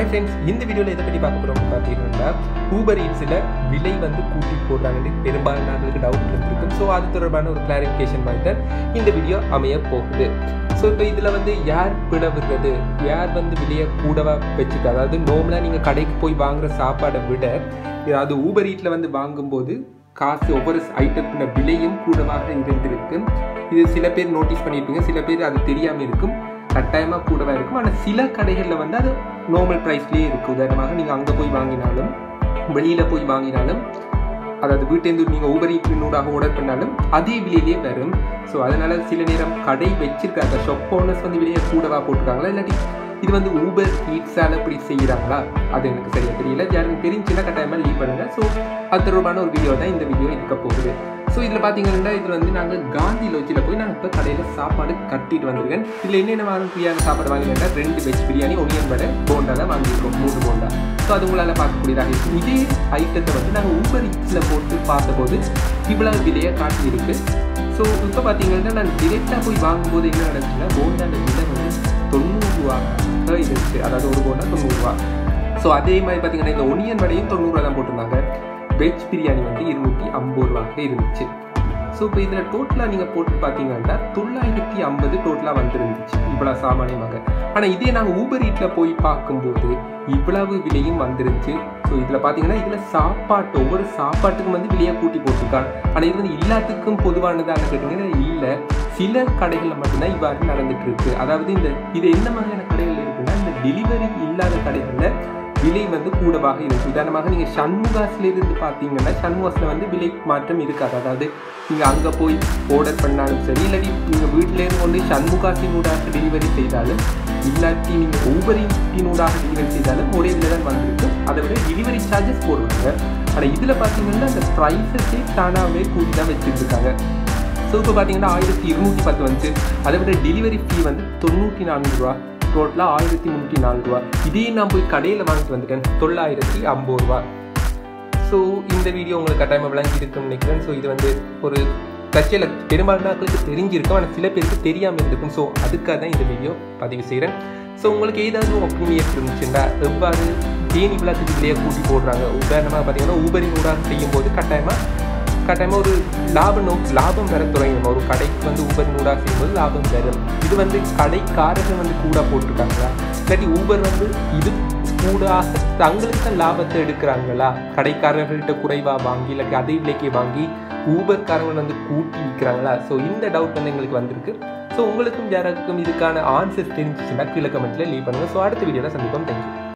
Hi friends, இந்த வீடியோல எதை பத்தி பார்க்க போறோம்னு பார்த்தீங்கன்னா Uber Eatsல விலை வந்து கூட்டி போடுறாங்கன்னு பெரும்பாலானவங்களுக்கு டவுட் இருந்திருக்கும். ஸோ அது தொடர்பான ஒரு கிளாரிஃபிகேஷன் மாதிரி தான் இந்த வீடியோ அமைய போகுது. ஸோ இப்போ இதில் வந்து யார் பிழை விடுறது, யார் வந்து விலையை கூடவா வச்சுக்க, அதாவது நார்மலாக நீங்கள் கடைக்கு போய் வாங்குற சாப்பாடை விட அது Uber Eatsல வந்து வாங்கும்போது காசு ஒவ்வொரு ஐட்டத்தின விலையும் கூடவாக இருந்திருக்கு. இது சில பேர் நோட்டீஸ் பண்ணியிருப்பீங்க, சில பேர் அது தெரியாமல் இருக்கும், கட்டாயமாக கூடவா இருக்கும். ஆனால் சில கடைகளில் வந்து அது நார்மல் ப்ரைஸ்லேயே இருக்குது. உதாரணமாக நீங்கள் அங்கே போய் வாங்கினாலும் வெளியில் போய் வாங்கினாலும், அதாவது வீட்டேந்து நீங்கள் Uber Eatsனூடாக ஆர்டர் பண்ணாலும் அதே விலையிலே வரும். ஸோ அதனால் சில நேரம் கடை வச்சிருக்காங்க ஷாப் ஓனர்ஸ் வந்து விலையை கூடவா போட்டிருக்காங்களா, இல்லாட்டி இது வந்து Uber Eatsஆல் இப்படி செய்கிறாங்களா, அது எனக்கு சரியாக தெரியல. யாரும் தெரிஞ்சுன்னா கட்டாயமாக லீவ் பண்ணுங்கள். ஸோ அது தொடர்பான ஒரு வீடியோ தான் இந்த வீடியோ இருக்க போகுது. ஸோ இதில் பார்த்தீங்கன்னா இதில் வந்து நாங்கள் காந்தி லோஜியில் போய் நாங்கள் இப்போ கடையில் சாப்பாடு கட்டிட்டு வந்திருக்கேன். இதில் என்னென்ன மாதிரியான சாப்பாடு வாங்கினா 2 வெஜ் பிரியாணி, ஒனியன் வடை, போண்டா தான் வாங்கியிருக்கோம், 3 போண்டா. ஸோ அது உங்களால் பார்க்கக்கூடியதாக இருக்கும். இதே ஐட்டத்தை வந்து நாங்கள் Uber Eatsல போட்டு பார்த்தபோது இவ்வளவு விலையை காட்டியிருக்கு. ஸோ இப்போ பார்த்தீங்கன்னா நான் டிரெக்டாக போய் வாங்கும்போது என்ன நடந்துச்சுன்னா போண்டான விலை வந்து 90 ரூபா இருந்துச்சு, அதாவது ஒரு போண்டா 90 ரூபா. ஸோ அதே மாதிரி பார்த்தீங்கன்னா இந்த ஒனியன் வடையும் 90 ரூபா தான் போட்டிருந்தாங்க. வெஜ் பிரியாணி வந்து 250 ரூபாய்க்கு இருந்துச்சு. ஸோ இப்போ இதில் டோட்டலாக நீங்கள் போட்டு பார்த்தீங்கன்னா 950 டோட்டலாக வந்துருந்துச்சு இவ்வளோ சாமானியமாக. ஆனால் இதே நாங்கள் Uber Eatsல போய் பார்க்கும்போது இவ்வளவு விலையும் வந்துருந்துச்சு. ஸோ இதில் பார்த்தீங்கன்னா இதில் சாப்பாட்டு ஒவ்வொரு சாப்பாட்டுக்கும் வந்து விலையை கூட்டி போட்டிருக்காங்க. ஆனால் இது வந்து எல்லாத்துக்கும் பொதுவானதாக கேட்டிங்கன்னா இல்லை, சில கடைகளில் மட்டும்தான் இவ்வாறு நடந்துட்டு இருக்கு. அதாவது இது என்ன மாதிரியான கடைகள் இருக்குன்னா, இந்த டெலிவரி இல்லாத கடைகளில் விலை வந்து கூடவாக இருக்குது. உதாரணமாக நீங்கள் சண்முகாஸ்லேருந்து பார்த்தீங்கன்னா சண்முகாஸில் வந்து விலை மாற்றம் இருக்காது. அதாவது நீங்கள் அங்கே போய் ஆர்டர் பண்ணாலும் சரி, இல்லாட்டி நீங்கள் வீட்டிலேருந்து கொண்டு சண்முகாசினூடாக டெலிவரி செய்தாலும், இல்லாட்டி நீங்கள் Uber Eatsனூடாக டெலிவரி செய்தாலும் ஒரே விலை தான் வந்திருக்கு. அதை விட டெலிவரி சார்ஜஸ் போடுவாங்க. ஆனால் இதில் பார்த்தீங்கன்னா அந்த ப்ரைஸஸே தானாகவே கூட்டி தான் வச்சுருக்காங்க. ஸோ இப்போ பார்த்தீங்கன்னா 1210 வந்துச்சு. அதை விட டெலிவரி ஃபீ வந்து 94 ரூபா, டோட்டலாக 1304 ரூபா. இதே நான் போய் கடையில் வாங்கிட்டு வந்துட்டேன் 950 ரூபா. ஸோ இந்த வீடியோ உங்களுக்கு கட்டாயமாக விளங்கி இருக்குன்னு நினைக்கிறேன். ஸோ இது வந்து ஒரு கட்சியில் பெரும்பாலானவர்களுக்கு தெரிஞ்சிருக்கும், ஆனால் சில பேருக்கு தெரியாமல் இருந்திருக்கும். ஸோ அதுக்காக தான் இந்த வீடியோ பதிவு செய்கிறேன். ஸோ உங்களுக்கு ஏதாவது ஒப்பீனியன் இருந்துச்சுன்னா எவ்வாறு தேனி விழாத்துக்கு விலையை கூட்டி போடுறாங்க. உதாரணமாக பார்த்தீங்கன்னா Uber Eatsனூடாக செய்யும்போது கட்டாயமாக ஒரு லாபம் வர தொடங்கும். ஒரு கடைக்கு வந்து Uber Eatsனூடாக செய்யும்போது லாபம் வரும். இது வந்து கடைக்காரர்கள் வந்து கூட போட்டிருக்காங்களா, இல்லாட்டி ஊபர் வந்து இது கூடாக தங்களுக்கு தான் லாபத்தை எடுக்கிறாங்களா, கடைக்காரர்கள்ட்ட குறைவாக வாங்கி இல்லாட்டி அதே விலைக்கு வாங்கி ஊபர்காரங்க வந்து கூட்டி விற்கிறாங்களா. ஸோ இந்த டவுட் வந்து எங்களுக்கு வந்திருக்கு. ஸோ உங்களுக்கும் யாருக்கும் இதுக்கான ஆன்சர்ஸ் தெரிஞ்சிச்சுன்னா கீழே கமெண்ட்டில் லீவ் பண்ணுங்கள். ஸோ அடுத்த வீடியோவில் சந்திப்போம். தேங்க்யூ.